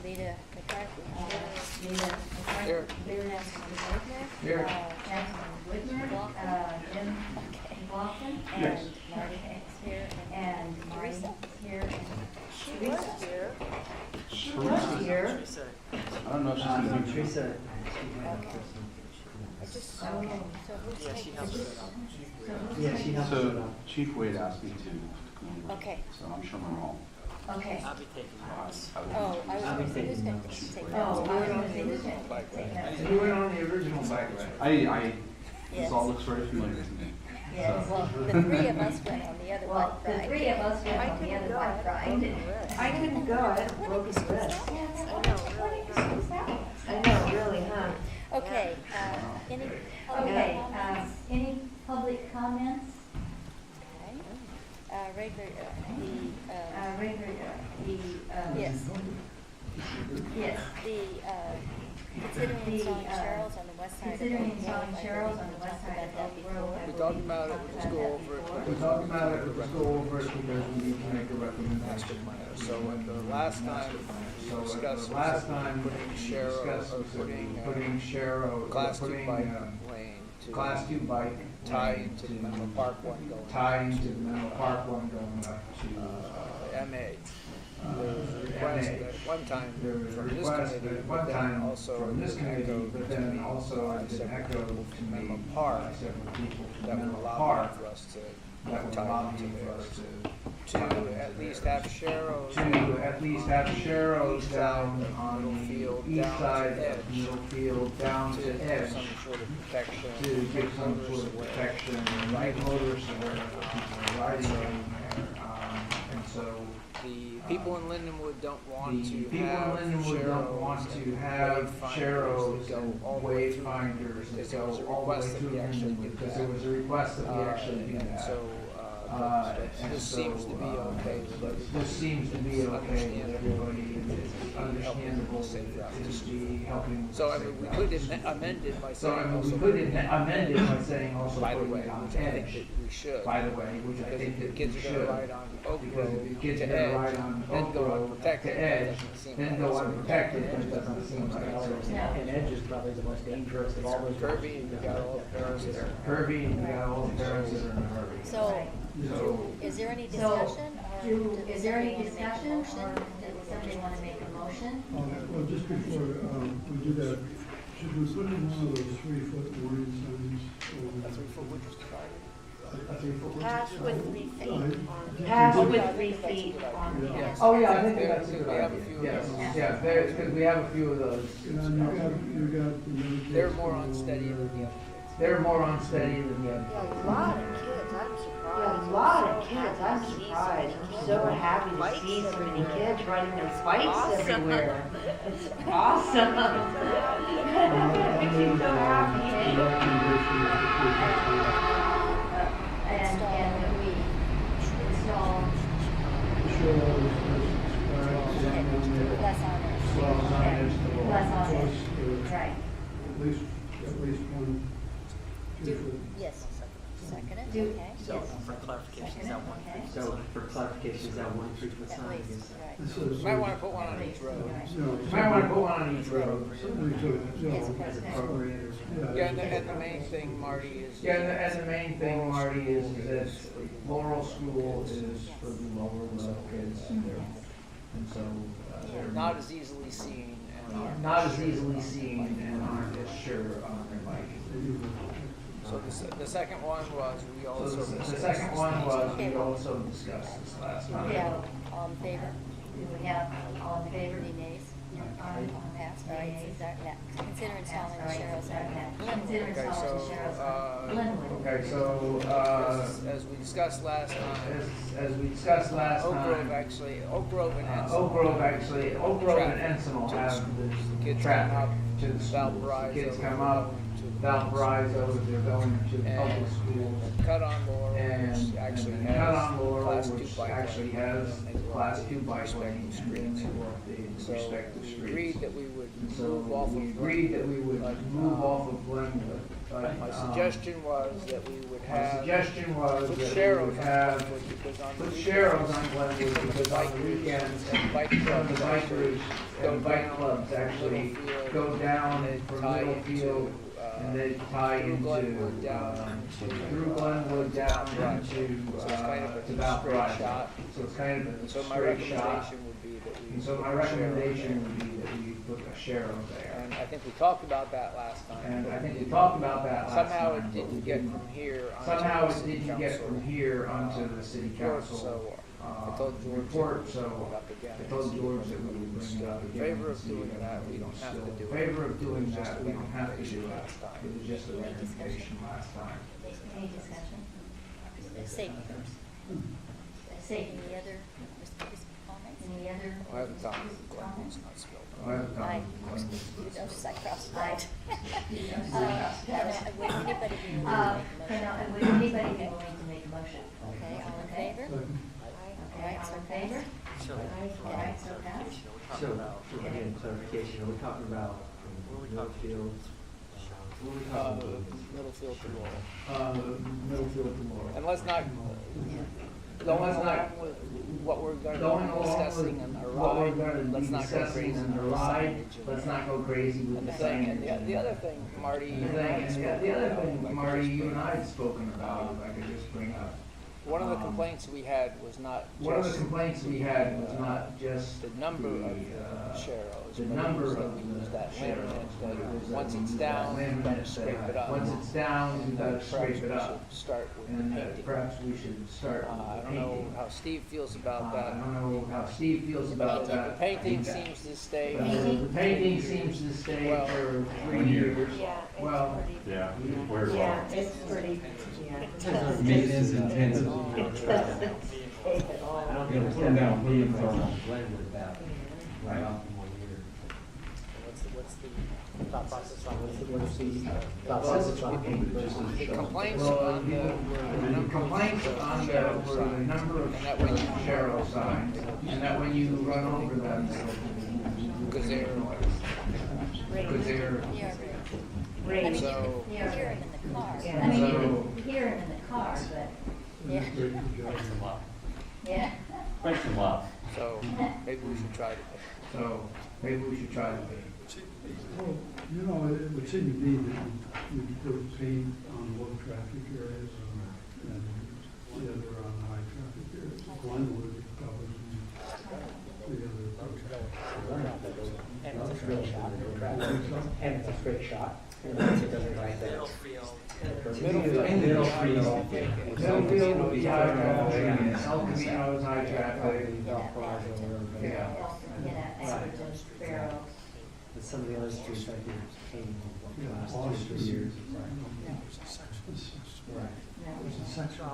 Rita McCarthy. Rita McCarthy. Here. Nancy Whitmer. Here. Councilman Whitmer. Jim McLaughlin. And Marty is here. And Teresa. Here. And She was here. She was here. I don't know if she's gonna do Teresa. So who's Yeah, she taking helps this? set up. Yeah, she helps set So up. Chief Wade asked me to. Okay. So I'm sure I'm wrong. Okay. I'll be taking yours. I will- Oh, I was I'll be going to say, who's taking going to notes. take Oh, that? I was gonna say who's gonna Bike take ride. that. You went on the original bike ride. this Yes. all looks very familiar to me. Yes. Well, the three of us went on the other Well, bike the ride. three of us went on the other bike ride. I couldn't go, I had a broken wrist. I know, really, huh? Okay, any Okay, public comments? any public comments? Okay. Regular, Regular, yes, yes. Considering The, installing Cheryl's on the west side of Oak Considering Grove. installing I think Cheryl's we on the west talked side about of that Oak Grove. before. We talked about it, we'll just go over it. We talked about it, let's go over it because we need to make a recommendation. So at the last time, we discussed Last time, putting Cheryl, or putting Cheryl, class two putting, bike lane to class two bike. tie into the Menlo Park one going. Tie into the Menlo Park one going up to, MA. There was a request at one time there was a from this request committee, at but one then time also from this committee, echoed but to then me also by it's been several echoed people to from me Menlo by Park several people from that would Menlo allow Park for us that would to tie allow into me for us theirs. to To at least have Cheryl. to at least have Sharrows east down side of on Middlefield the east down to side Edge. of Middlefield down To to give Edge some sort of protection. to give some sort of aware. protection and right motorists aware of people riding in there. And so The people in Lindenwood don't want the to people have in Lindenwood don't want to have Sharrows go and all the way through wayfinders that because there was a go all the way request that through we actually Lindenwood, do because that. there was a request that we actually do And that. so, And this so, seems to be okay with everybody. This seems to be okay with everybody, and it's understandable Safe route to to school. be helping. So, I mean, we could amend it by So, I saying mean, also. we could amend it by saying also By the putting way, it on which I think Edge, that we should. by the way, which I Because think if the that we kids are gonna should. ride on Oak Because Grove if the kids to are gonna ride Edge, on then Oak go Grove unprotected, to that Edge, doesn't seem then like go it's unprotected, that doesn't seem like it's. And Edge is probably the most dangerous of all those. Kirby, and you got all the parents that are. Kirby, and you got all the parents that are in a hurry. So, So, is there any So, discussion, or is there any does somebody discussion, want to or make a motion? does somebody want to make a motion? Well, just before we do that, should we put in one of those 3-foot warning signs? A 3-foot wood was provided. A 3-foot warning Pass sign? with 3 feet. Pass Yeah. with 3 feet on, Yeah. yes. oh yeah, I think There- that's a good we have a idea. few of Yes, those. yeah, there, because we have a few of those. And you got the other They're kids more going unsteady over than the there. other kids. They're more unsteady than the other. Yeah, a lot of kids, I'm surprised. Yeah, a lot of kids, I'm surprised. I'm so happy to see so many kids riding their bikes everywhere. It's awesome. Makes me so happy. The recommendation And that we install, Less on it. less on it, Plus, right. at least one 3-foot. Yes, second it, Do- okay. yes. For clarification, is that one? Okay. So for clarification, is that one 3-foot At sign? least, Yes. right. This is- You might wanna put one on each road. You know, You might want to put one on each road. somebody to, you Yes, know, As appropriate or something. Yeah, and the main thing, Marty, is. Yeah, and the main thing, Marty, is that Laurel School is for the lower level kids, and so, they're Not as easily seen and not as easily seen and aren't as sure on their bike. So the second one was, we So also. the second one was, we also discussed this last time. Yeah, all in favor? Do we have all in favor? Any nays? Aye. Passed, all right, so that, consider installing the Cheryl's on Consider Okay, installing so, Cheryl's. Linwood. Okay, so, as we discussed last time, as we discussed last Oak Grove time, actually, Oak Grove and Ensign. Oak Grove and Ensign will To the have schools. The the kids come traffic up to the schools. Valparaiso. The kids come up, Valparaiso, if they're going to And public schools. Cut on Laurel, And, which actually and has Cut on Laurel, class 2 which bike actually lane, has and they go class up 2 the bike respective lanes, and then streets. they go up the So respective we streets. agreed that we would So move off we of agreed that we would Glenwood, move off of Glenwood. But, my suggestion was that we would my have suggestion was put that we Sharrows would on have, Glenwood, because on the put weekends, Sharrows on Glenwood some of the because on the bikers weekends, and bike some of clubs the bikers go and bike down clubs actually Littlefield, go down and from tie Littlefield into, and they tie through into, Glenwood down through Glenwood down Valparaiso. into, So it's kind of a to straight Valparaiso. shot. So it's kind of a And so my straight shot. recommendation would be that we. And so my put a Sharrow recommendation there. would be that we put a Sharrow there. And I think we talked about that last time. And I think we talked about that last time. Somehow it but we didn't get from here onto Somehow the it city didn't get council, from here onto the city report, council. So I told George report, that so we would bring it up again. I told George that we would bring it up In again. favor of and see doing if that, it we don't was have to still- do in it. favor of doing It was just that, a we don't have to do recommendation it. last time. It was just a recommendation last time. Any discussion? Safety first. Safety. Any other comments? Any other? I haven't talked to Glenn, it's not spelled. I have a Aye. comment. You notice I crossed the Aye. line. Would anybody be willing to make a motion? Would anybody be willing to make a motion? Okay, all in favor? Second. Okay, all in favor? All right, so passed. So, again, clarification, are we talking about Middlefield? What are we talking about? Middlefield to Laurel. Middlefield to Laurel. And let's not, going along with what we're gonna Going be along discussing with in our what we're ride, gonna be let's not go discussing crazy in the with the ride, signage. let's not go crazy with And the the thing, and signage. the other thing, Marty, The you and thing, I and spoke the other about, thing, if I could Marty, just you bring and I up. had spoken about, if I could just bring up. One of the complaints we had was not One of the just complaints we had was not just the number of the, Sharrows, the but it number was that of we the use that Sharrows, laminate, but it was that that once we it's use that down, we laminate gotta that, scrape it up. Once it's down, we gotta scrape it Perhaps up. we should start with the And painting. perhaps we should start with I the don't know painting. how Steve feels about I that. don't know how Steve feels about The that. painting seems to stay. The painting seems to stay Well, for 3 1 year. years. Yeah, Well, Yeah. Yeah, it's pretty, yeah. Maintenance intensive. It doesn't take it all. I don't You think know, put 'em down, put 'em in it's thermal. Glenwood about, right off in 1 year. What's the thought process on What's this? the thought process on paint versus The Sharrow? complaints well, on the complaints on the, were the number of And that when you- Sharrow signs, and that when you run over them, Because they're, because they're, Yeah, I Great. mean, you So- can hear him in the car. I mean, you can hear him in the car, but, Yeah. yeah. Thanks a lot. so maybe we should try to. so maybe we should try to. Well, you know, it would seem to me that you put paint on low traffic areas and the other on high traffic areas. Glenwood probably the other. And it's a straight shot. And it's a straight shot. And it doesn't like that. Middlefield would be high traffic, and El Camino is high traffic. Yeah. Get at Edwards and Sparrow. But some of the other streets I think painting Yeah, the last Austin 2 or 3 years. Right. There's a section.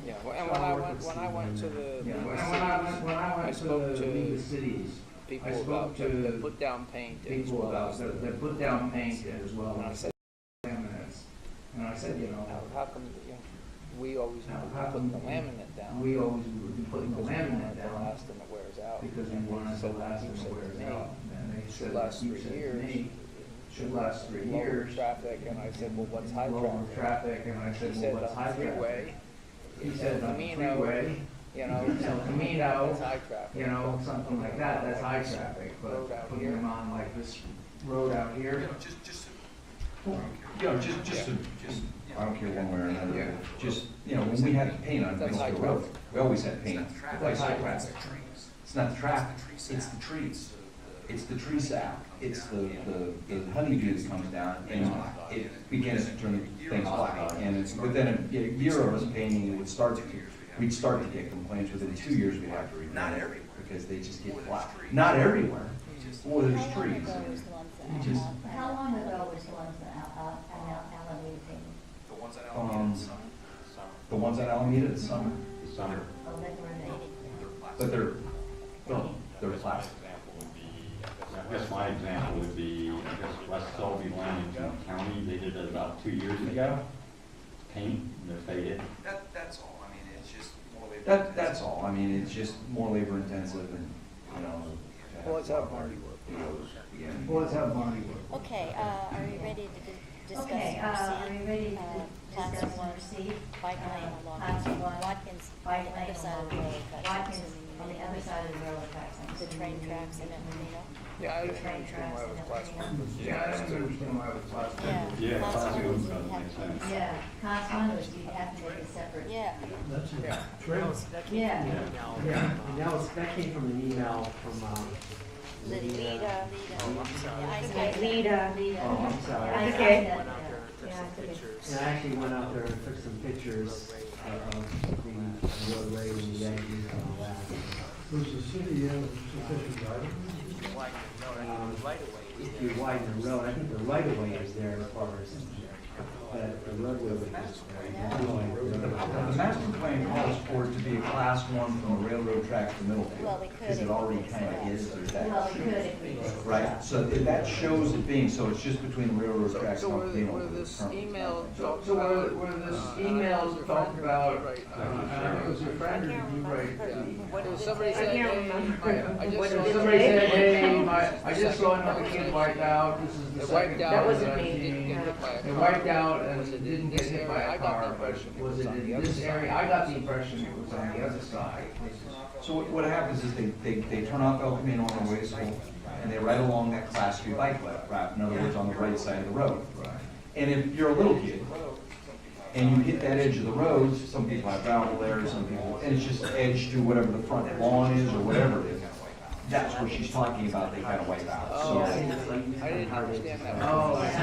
Yeah, well, and when I went to the Yeah, when League of when I I went to spoke the to League of Cities, people I spoke about to the put down paint as people well about as that put down paint as well And I as said, laminates. And I said, you know, how come, you know, we always How put come the laminate down. we always would be putting the because we want laminate it to down last and it wears out. because we And wanted they to said, last you and said it to wears me, out. And they should said, last you 3 said to years. me, should last 3 lower years. traffic, and I said, well, what's high Lower traffic? traffic, and I He said, well, said, what's on high the traffic? freeway, He said, on the Camino, freeway, you know, El Camino, that's high traffic. you know, something like that, that's high traffic, Road but out putting here. them on like this road out here, I don't care one way or another. Yeah. Just, you know, when we had to paint on That's high Bristol Road, traffic. we always had paint. that's high traffic. It's not the traffic, it's the trees. It's the tree sap, it's the honeydew that comes down and it begins to turn things black. And it's within a year of us painting, we'd start to get complaints. Within 2 years, we'd have to repaint it because they just get black. Not everywhere. Well, there's How long trees. ago was the ones that You just- How long ago was the ones that Alameda painted? The ones on Alameda, the summer, Oh, they were painted. but they're plastic. I guess my example would be just West Selby Line in Kent County. They did it about 2 years ago. Paint, and they're faded. That's all, I mean, it's just more labor. That's all, I mean, it's just more labor intensive and, you know. Well, let's have Marty work. Yeah. Well, let's have Bonnie work. Okay, are we ready to discuss Okay, are we ready to Class discuss and one, proceed? bike lane along Class one, Watkins, on bike the lane other side of the along railroad tracks. Watkins on the other side of the railroad tracks. The train tracks in Eldorado. Yeah, I didn't understand why it was class one. Yeah, I don't understand why it was class one. Yeah, Class class one two was doesn't you have make to sense. make Yeah, class one was you have to make a separate. Yeah, That's a Yeah. trail. Yeah. Yeah, and that came from an email from, Lida. Okay, Lida. oh, I'm sorry. I Okay. got that, Took yeah, some I took it. pictures. And I actually went out there and took some pictures of the roadway and the edges and all that. Does the city have sufficient right If you widen the road, I think the right of way is there as far as, but the roadway is. The master plan calls for it to be a class one from a railroad track to Middlefield. Well, we could Because it if already we kind of said is, there's Well, that. we could if we just. Right, so that shows it being, so it's just between the railroad tracks So and where Alpena. this email talks So about. where this email talked about, Right. it was your friend or did you write? Because somebody I said, can't hey, remember. I just What saw did it Somebody say? said, hey, I just saw another kid wiped out, this is the It second. wiped out. That time wasn't I've me. seen- Didn't get by a It car. wiped out and Was it didn't get this hit by area? a I got the car, impression but it was was it on the in other this side. area? I got the impression it was on the other side. So what happens is they turn off El Camino on the way to school, and they ride along that class three bike route, in other words, on the right side of the road. And if you're a little kid, and you hit that edge of the road, some people have gravel there, some people, and it's just edge to whatever the front lawn is or whatever it is, that's what she's talking about, they kind of wipe out. Oh, So I didn't understand that. Oh, I see.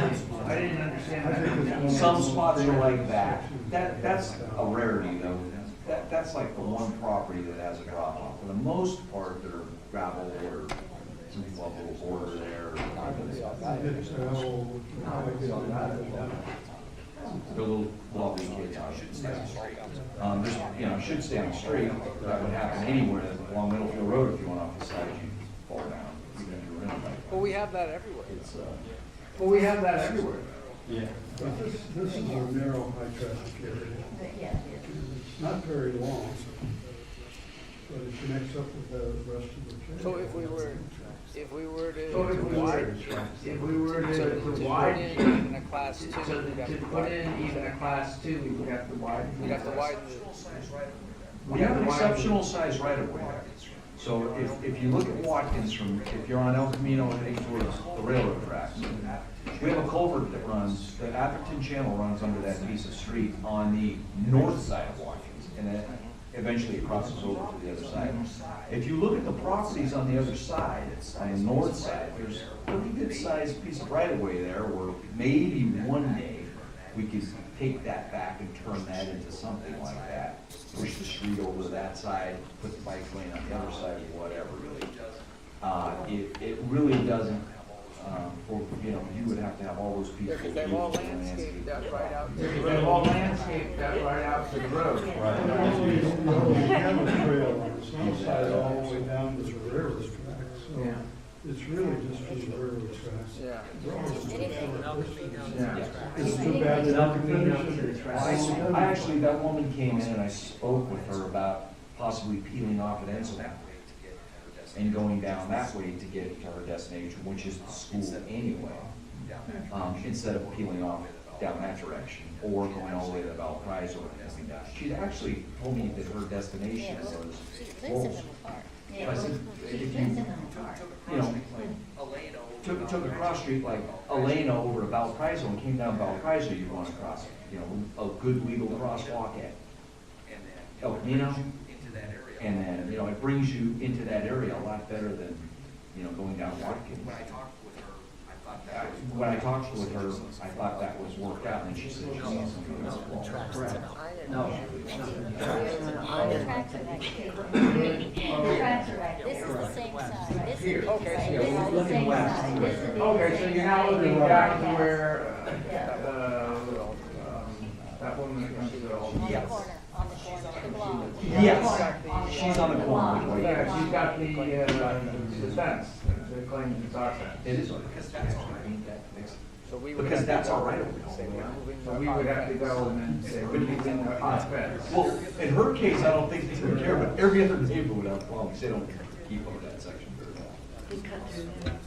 I didn't understand that. some spots are like that. That's a rarity though. That's like the one property that has a drop off. For the most part, they're gravel or some people have a little border there. They're little lovely kids, I should say. There's, you know, should stay on the street. That would happen anywhere along Middlefield Road if you went off the side, you fall down. Even if you were in a bike. Well, we have that everywhere. It's, Well, we have that everywhere. Yeah. But this is a narrow, high traffic area. Yeah. It's not very long, but it connects up with the rest of the trail. So if we were to So if we were, widen, if we were so to to put widen, in a class two, so we'd have to to put widen. in even a class two, we would have to widen. We'd have to widen the. we have an exceptional size right of way there. So if you look at Watkins from, if you're on El Camino heading towards the railroad tracks, we have a culvert that runs, the Atherton Channel runs under that piece of street on the north side of Watkins, and then eventually it crosses over to the other side. If you look at the properties on the other side, on the north side, there's a pretty good sized piece of right of way there where maybe one day we could take that back and turn that into something like that. Push the street over to that side, put the bike lane on the other side, or whatever. It really doesn't, you know, you would have to have all those pieces. Because they've all landscaped that right out to the They've road. all landscaped that right out to the road. We have a trail on the south side all the way down to the railroad tracks, so Yeah. it's really just for the railroad tracks. Yeah. Yeah. It's too bad they don't finish it. I actually, that woman came in and I spoke with her about possibly peeling off at Ensign and going down that way to get to her destination, which is the school anyway, instead of peeling off down that direction or going all the way to Valparaiso and coming down. She'd actually told me that her destination Yeah, was she lives in Wolves. the park. Yeah, I said, if it's you, in the park. you know, took a cross street like Elena over to Valparaiso and came down Valparaiso, you'd want to cross, you know, a good legal crosswalk at El Camino. And then, you know, it brings you into that area a lot better than, you know, going down Watkins. When I talked with her, I thought that was worked out, and she said she saw something else. Correct. No. The tracks are right here. The tracks are right This is there. the same side. This Here. is Okay, so This is the looking same west. side. This is the Okay, so same you're now side. looking back to where, that woman that comes to all. on the corner, the blonde. Yes, she's on the corner. Right Yeah, here. she's got the fence, the claim it's our fence. It is, because that's all right. So we would Because have to that's go all right. and say we're moving So the we would have to fence. go and then say, we're leaving the hot fence. Well, in her case, I don't think they would care, but every other neighbor would have a problem, because they don't keep over that section very well. We cut through there.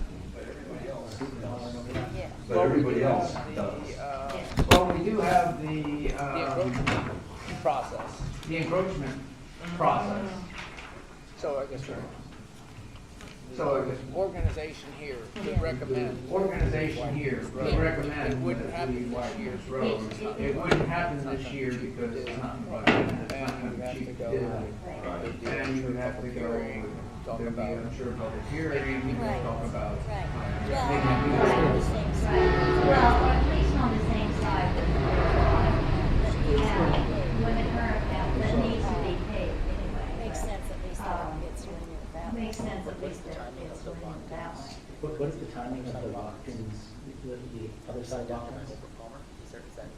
Yeah. But everybody else does. Well, we do have The encroachment process. the encroachment process. So I guess So I guess organization here would recommend. organization here would recommend It wouldn't that happen we this widen year. this road. It wouldn't happen this year because it's not in the budget, and it's not And gonna you have be to cheap go. to do. there'd be And you would have to public go, hearing, talk there'd be, about. I'm sure, public hearing, we Right. would talk about. Right. maybe Well, we right, could- the same Right, side. well, or at least on the same side that the when the current, that needs to be paved anyway. Makes sense at least that it gets linear that way. Makes sense at least that it's linear that way. What is the timing of the Watkins, the other side Watkins?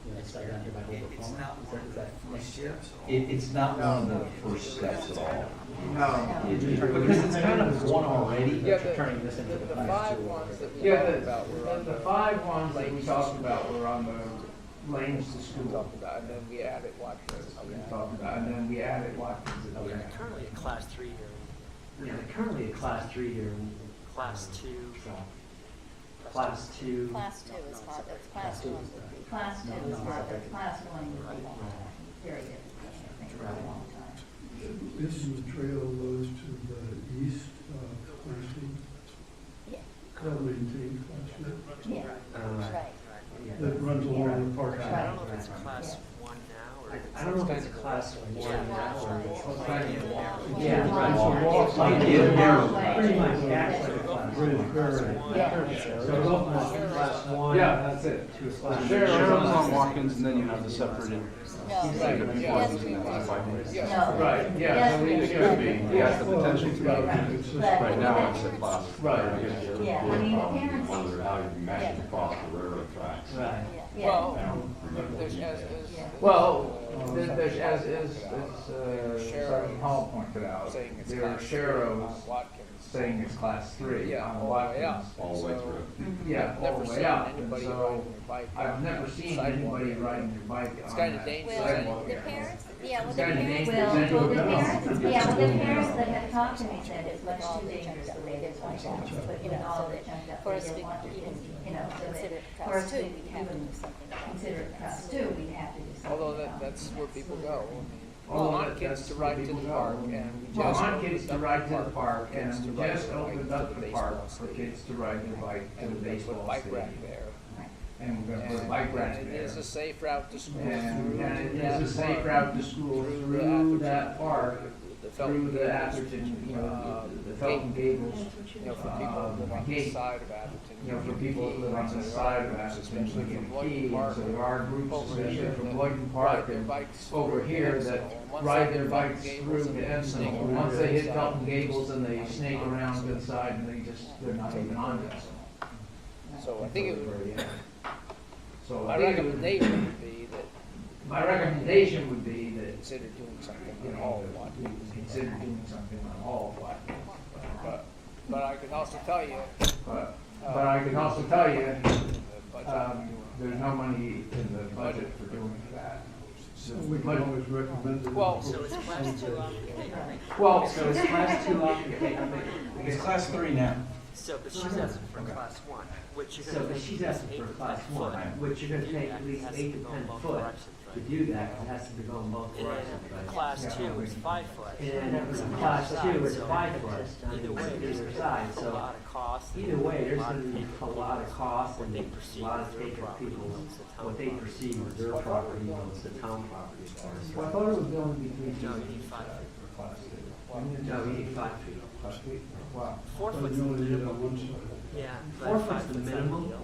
You know, start down here by Holbrook Palmer? Is that next year? It's not one of the first steps at all. No. Because it's kind of one already. Yeah, Turning this into the the class five two. ones that we Yeah, talked about were on the five ones that we talked about were on the lanes to we school. talked about, and then we added Watkins. We talked about, and then we added Watkins at the end. Currently a class 3 here, Yeah, currently a class 3 here. class 2. So, Class 2. Class two is hot, that's class one would be. Class two is hot, but class one would be very difficult, I think, for a long time. This trail goes to the east of Clancy. Yeah. They'll maintain Clancy. Yeah, right. That runs along the park. I don't know if it's class 1 now or. I don't know if it's a class 1 now or it's. Yeah, right. So Like, yeah, Pretty much acts like a class Bridge 1. Barry. So it goes from class 1. Yeah, that's it. To a class. Cheryl on Watkins, and then you have the separated. No, Right, pedestrian. Yeah. Right, yeah, so we should be. He has the potential to be. Right now, it's a class. Right. Yeah, I mean, the parents, Wonder how you mesh it across the railroad tracks. Right. yeah. Well, there's as is. Well, there's, as Sergeant Hall pointed out, Saying it's there are class 3 sharrows on Watkins. saying it's class 3 Yeah, on all the way out. Watkins. All the way So, through. Yeah, all Never the way seen out. And anybody so riding their bike. I've on never the seen sidewalk. anybody riding their bike It's on kinda that dangerous. Well, sidewalk the area. parents, yeah, well, It's the kinda parents. dangerous. Well, the parents, yeah, well, the parents that have talked to me said it's much too dangerous the way it is right now, but even all of it jumped up, For they us to didn't want to, even you know, so consider that, it for class us two, to we'd have to do even something about it. consider it class two, we'd have to do something Although about it. that's where people go. I mean, we Although want that- kids that's to where ride to people the go. park, and we Well, just I want opened kids to up ride to the park, kids and to we ride just their bike opened to up the the baseball park for stadium. kids to ride their bike to the And we put a baseball bike rack stadium. there. And we're gonna put a And bike rack it there. is a safe route to school And through it that is a safe park, route to school through through the that park, the through Felton the Gables, Atherton, you know, the Felton Gables. you know, for people who live on the gate. side of Atherton. You know, for people who live on the side of Atherton, Especially from Key, Lloyd Park. so there are groups, over especially here from that Lloyd ride Park their and bikes over through here Enfield. that And once ride they their hit bikes Felton through Gables to and snake Enfield. around Once they hit inside, Felton Gables and they on snake the around side. inside and they're not even on this. So I think it would, So my I think it would, recommendation would be that my recommendation would be that, consider doing something you in know, all of Watkins. we consider doing something on all of Watkins. But I can also tell you, But I can also tell you, the budget, there's no money in the budget for doing that. So we can always recommend it. well, So it's class 2 off. Well, So it's class 2 off, you take up It's class 3 now. So, but she's asking for class 1, which you're So, gonna but take she's asking 8 for to class 10 1, foot. which you're gonna take at least Has 8 to to go 10 in both foot. directions, To right? do that, it has to be going both directions, right? Class 2 is 5 foot. And then for class 2, it's 5 foot Either way, on there's either a side, so lot of cost. either way, there's lot gonna of be people a lot of cost and what they a perceive lot as of their take of property people, versus the town what they property. perceive as their property versus the town property as far as. well, I thought it was going to be 3 feet. No, you need 5 feet. For class two. No, you need 5 feet. 5 feet? Wow. 4 But foot's you the only need it minimum. on one side. Yeah. 4 but 5 foot's the foot's minimum. ideal.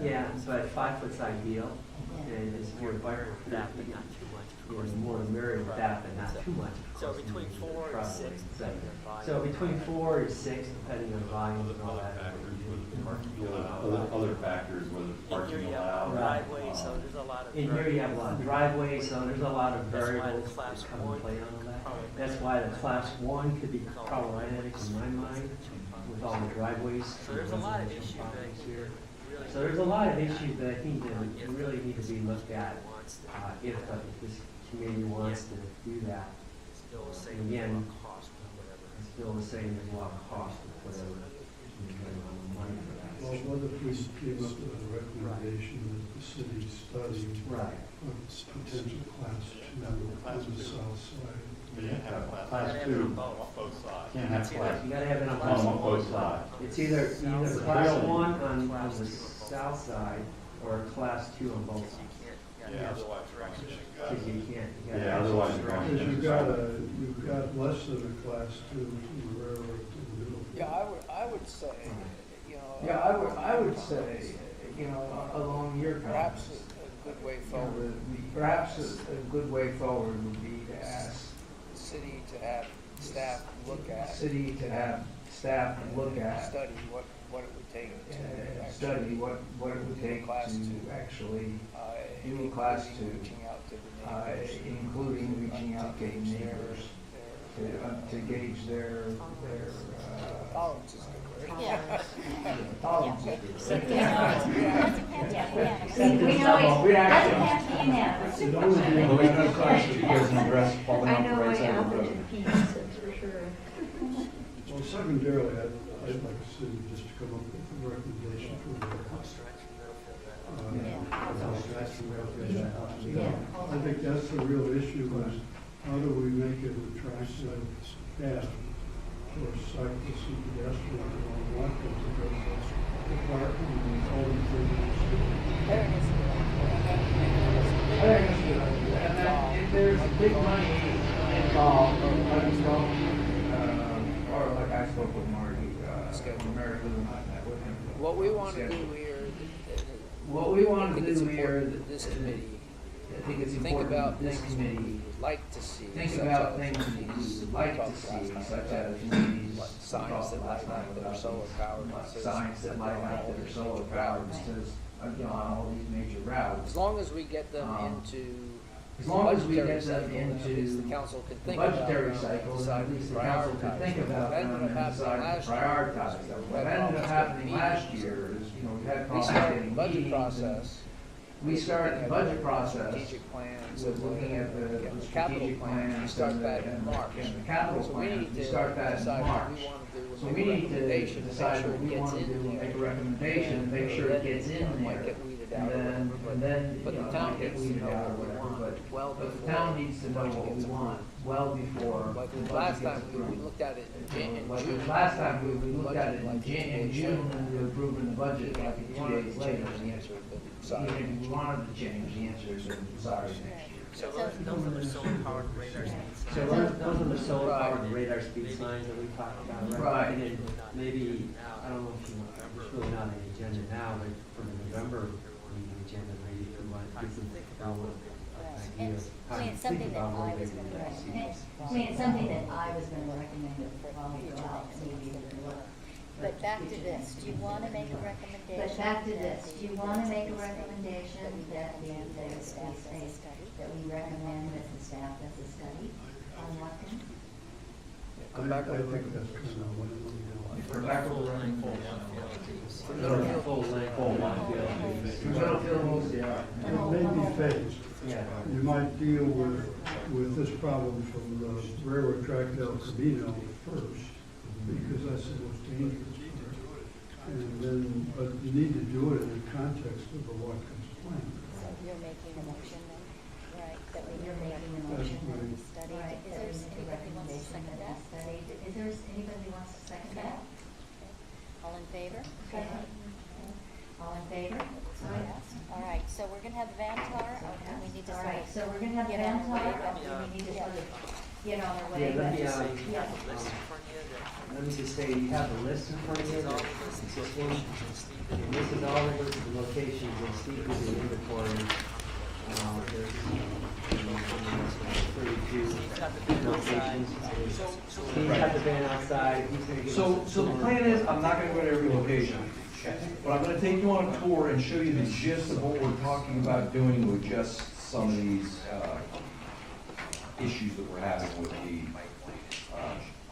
Yeah, so at 5 foot's ideal. And it's more bike, That, but not too much, of you course. know, more the merrier with that, but not too much. of So course, between in the 4 and truck. 6, depending on volume. So between 4 and 6, depending on volume and all that. You know, other factors, whether In here parking you have allowed. driveways, so there's a lot of. In here you have a lot of driveways, so there's a lot of That's why the variables class that come and one play on that. probably That's why the class 1 could be problematic in my mind with all the driveways. So there's a lot of issues that problems you here. really. So there's a lot of issues that I think that really need to be looked at Wants to. if this committee wants to do that. Still the same. Again, Cost or whatever. It's still the same, there's a lot of cost of whatever, money for that. Well, what if we came up with a recommendation that the city study Right. potential class 2 on the south side? Class Gotta have it two, on both. can't have class, You gotta have it on on both. both sides. It's either class 1 on the south side or class 2 on both sides. Yeah. Because you can't. you gotta Yeah, have otherwise some you're structure. Because you've got less than a class 2 from the railroad to the middle. Yeah, I would say, you know. Yeah, I would say, you know, along your Perhaps path, a good way forward would be. perhaps a good way forward would be to ask The city to have staff look the at. city to have staff look at, Study what it would take to study actually, what it would take Class to two. actually, including class two, reaching out to the neighbors. including reaching out to the gauge their- neighbors, their, to gauge their, tolerance is a good word. Yeah. tolerance. We know it doesn't have to be unanimous. It only be- But we have class 2 doesn't address falling I off the know right my side of the apples road. and peaches, that's for sure. Well, secondarily, I'd like the city just to come up with a recommendation for the. I think that's the real issue, is how do we make it attractive path for cyclists and pedestrians along Watkins, because that's the parking and all the things. There it is. I think that's a good idea. And then if there's big money involved, or like I spoke with Marty, Mary Lou, and I met with him. What we want to do here, What we I want to think it's do here, important that this committee I think it's think important about that this things committee we would like to see. think such about as things that we these would like talked to last see, time such about, as these like signs that light up that are solar powered. that says signs that light up that are solar powered, that says, you know, on all these major routes. As long as we get them into. As long as we budgetary get them cycle, at least into the council can the think about budgetary them, cycle, decide at to least the council could prioritize think them. about What ended them up and happening decide to last year prioritize was them. we What had ended up problems happening getting last meetings. year is, you know, we had We problems started getting the budget meetings. process. We started the budget process Strategic plans. with looking at the capital strategic plans. We plans start and that in March. the capital So we plans. need We to start that in decide what March. we want to do. So make we a need to recommendation, make decide sure what it we gets want to in do, there. make a recommendation, make sure it gets in Might there. get weeded out or And whatever, then, but you the know, it town might get needs to weeded know out or what we whatever, want but well the before. town needs to know what we want well before. Like the the budget last gets time we approved. looked at it in Like June. last time, we looked at it Like in June, and we were approving the budget like If you 2 wanted days to later. change, the answer would have been sorry. Even if we wanted to change, the answer is sorry next year. So those are the solar powered radar speed signs. So those are the solar powered radar speed signs that we talked about, right? Right. And then maybe, I don't know if you want, it's really not on the agenda now, but for the November meeting agenda, maybe if you want to give them an idea And, of how I mean, you it's think something that about I where was they gonna would recommend. I mean, it's something that I was gonna recommend while we go out, maybe even look. But back to this, do you wanna make a recommendation? But back to this, that do you the wanna make a staff recommendation that staff does a study? that we recommend that the staff does a study on Watkins? Come back I with a think that's kind of what it would We're back with the For Middlefield. full length, full Middlefield, yeah. It may be phased. Yeah. You might deal with this problem from the railroad track to El Camino first, because that's the most dangerous part. And then, but you need to do it in the context of the Watkins plan. So you're making a motion then, right, that we You're make making a a motion. motion on the study. Right, Is that there we make a anybody who wants to recommendation second that that? we study. Is there anybody who wants to second that? All in favor? Okay. All in favor? All right, so we're gonna have the Vantar, or do we need to All sort right, of? so we're gonna have get on our way? Vantar, and we need to sort of get on our way, Yeah, let but, me, yeah. List in front of you that let me just say, you have the list in front of you, is all that- the it's this one. And this is all the locations, and Steve gives you an inventory There's 32 locations. He's got the van outside, he's gonna give So, us. so the plan is, I'm not gonna go to every location, but I'm gonna take you on a tour and show you the gist of what we're talking about doing with just some of these, issues that we're having with the,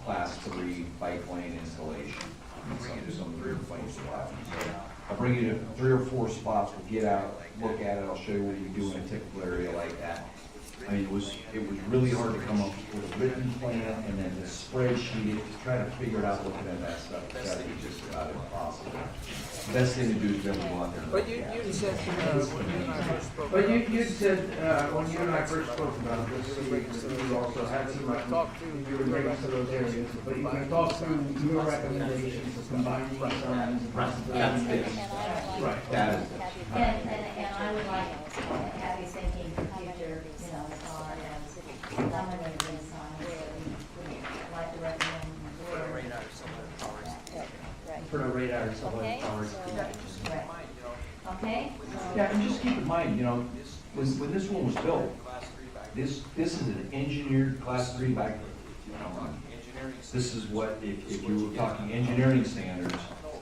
class 3 bike lane installation. And some of the things that happen. So I'll bring you to 3 or 4 spots, we'll get out, look at it, I'll show you what you do in a typical area like that. I mean, it was really hard to come up with a written plan and then the spreadsheet, to try to figure it out looking at that stuff, it's gotta be just about impossible. The best thing to do is really go out there. and But look at it. you said, when you and I first spoke. But you said, when you and I first spoke about this, you also had some, you were bringing to those areas, but you can talk through your recommendations of combining some possibilities. Right. That is, And I would like to have you thinking for future, you know, as far as eliminating these signs, we would like to recommend. Put a radar or something that powers. For a radar or something Okay, powers. Right. Okay? yeah, and just keep in mind, you know, when this one was built, this is an engineered class 3 bike. This is what, if you were talking engineering standards,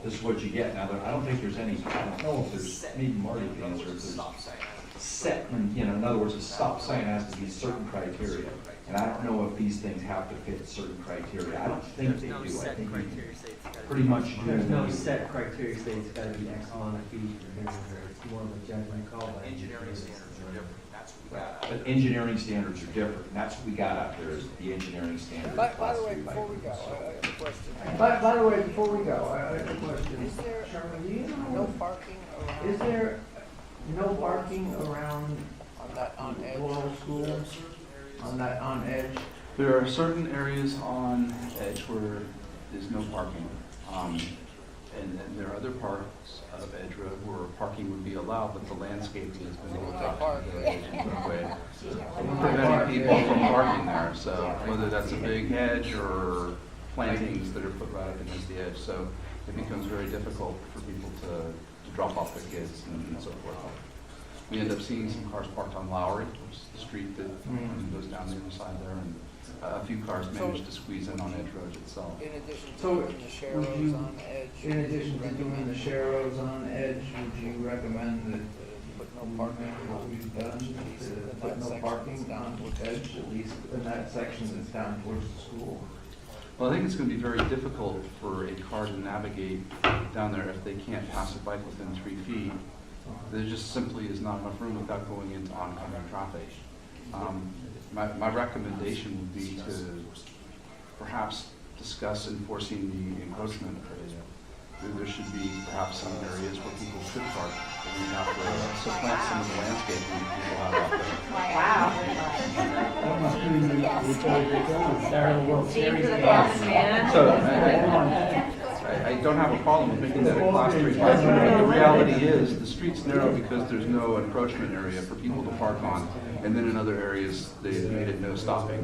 this is what you get. Now, I don't think there's any, I don't know if there's, maybe Marty can answer, if there's set, you know, in other words, a stop sign has to be certain criteria. And I don't know if these things have to fit certain criteria. I don't think they do. I think you can pretty much do. There's no set criteria, say it's gotta be X amount of feet or here or there. It's more of a judgment call by Engineering standards are different, that's what we got. But engineering standards are different, and that's what we got out there, is the engineering standards. By the way, class 3 before bike. we go, I have a question. By the way, before we go, I have a question. Is there Sherman, do you no know, parking around? is there no parking around on Edge? Laurel School? On Edge? There are certain areas on Edge where there's no parking. And then there are other parts of Edge Road where parking would be allowed, but the landscaping has been looked up to the edge in a way, preventing people from parking there. So whether that's a big hedge or plantings that are put right up against the edge, so it becomes very difficult for people to drop off their kids and so forth. We end up seeing some cars parked on Lowry, which is the street that goes down the other side there, and a few cars managed to squeeze in on Edge Road itself. In addition to So, doing the sharrows on Edge? In addition to doing the sharrows on Edge, would you recommend that Put no parking. what we've done to put no parking down Edge, at least in that section that's down towards the school? Well, I think it's going to be very difficult for a car to navigate down there if they can't pass a bike within 3 feet. There just simply is not enough room without going into oncoming traffic. My recommendation would be to perhaps discuss enforcing the encroachment area. There should be perhaps some areas where people could park, and we have to supplant some of the landscaping people have out there. That must be which way they're going. Start of the World Team Series. for the boss, man. So I don't have a problem with making that a class 3 parking, but the reality is, the street's narrow because there's no encroachment area for people to park on, and then in other areas, they made it no stopping,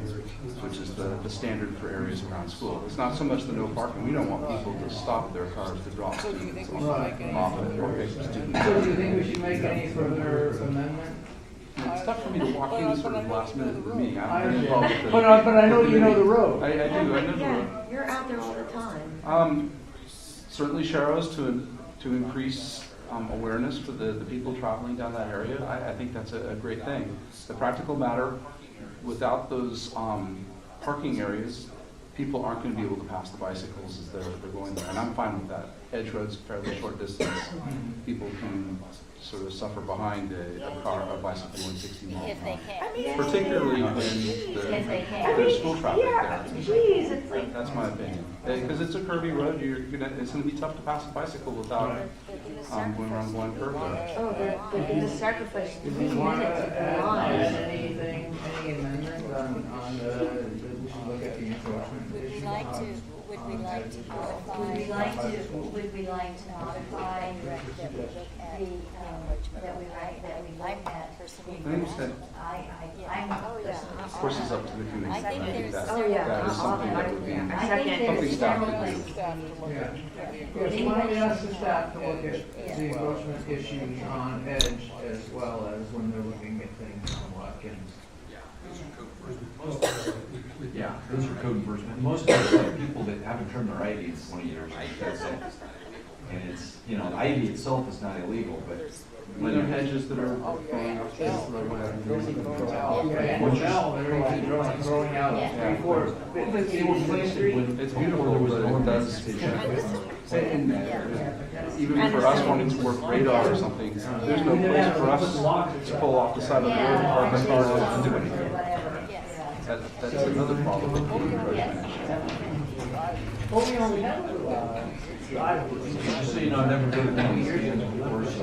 which is the standard for areas around school. It's not so much the no parking, we don't want people to stop their cars to drop So do you students think we should make any off further? or pick students So up. do you think we should make any further amendment? It's tough for me to walk in sort of last minute of the meeting, I'm very involved with the. But I know you know the road. I do, I know the road. Yeah, you're out there all the time. Certainly sharrows to increase awareness for the people traveling down that area. I think that's a great thing. The practical matter, without those parking areas, people aren't going to be able to pass the bicycles as they're going there, and I'm fine with that. Edge Road's a fairly short distance. People can sort of suffer behind a car, a bicycle going 60 miles If an they hour. can. Particularly when If they can. there's school traffic Yeah, there. geez, it's like, That's my opinion. Because it's a curvy road, it's gonna be tough to pass a bicycle without going around one curve there. oh, the sacrifice Do 3 you want to minutes of their add lives. anything, any amendment on the, we should look at the encroachment Would we issue? like to, would would we like to modify? Would we like to modify Direct that we look at the, enlargement. that we look at personally. I understand. I'm. Of course, it's up to the committee. I think I think there's that, several- that is something that would be, I think something there's staff several could do. things. Yeah. Yes, why don't we ask the staff to look at the encroachment issues on Edge as well as when they're looking at things on Watkins. Yeah, those are code enforcement. Most of the people that haven't turned their ID in 20 years, that's it. And it's, you know, the ID itself is not illegal, but When there are hedges that are growing up, that's the way I'm using them. Yeah, and now they're growing out before, they were placed when. It's beautiful, but it does, and even for us wanting to work radar or something, there's no place for us to pull off the side of the road and park our car to do anything. That's another problem with the encroachment issue. Oh, we only have, just so you know, I've never been to one of these meetings before, so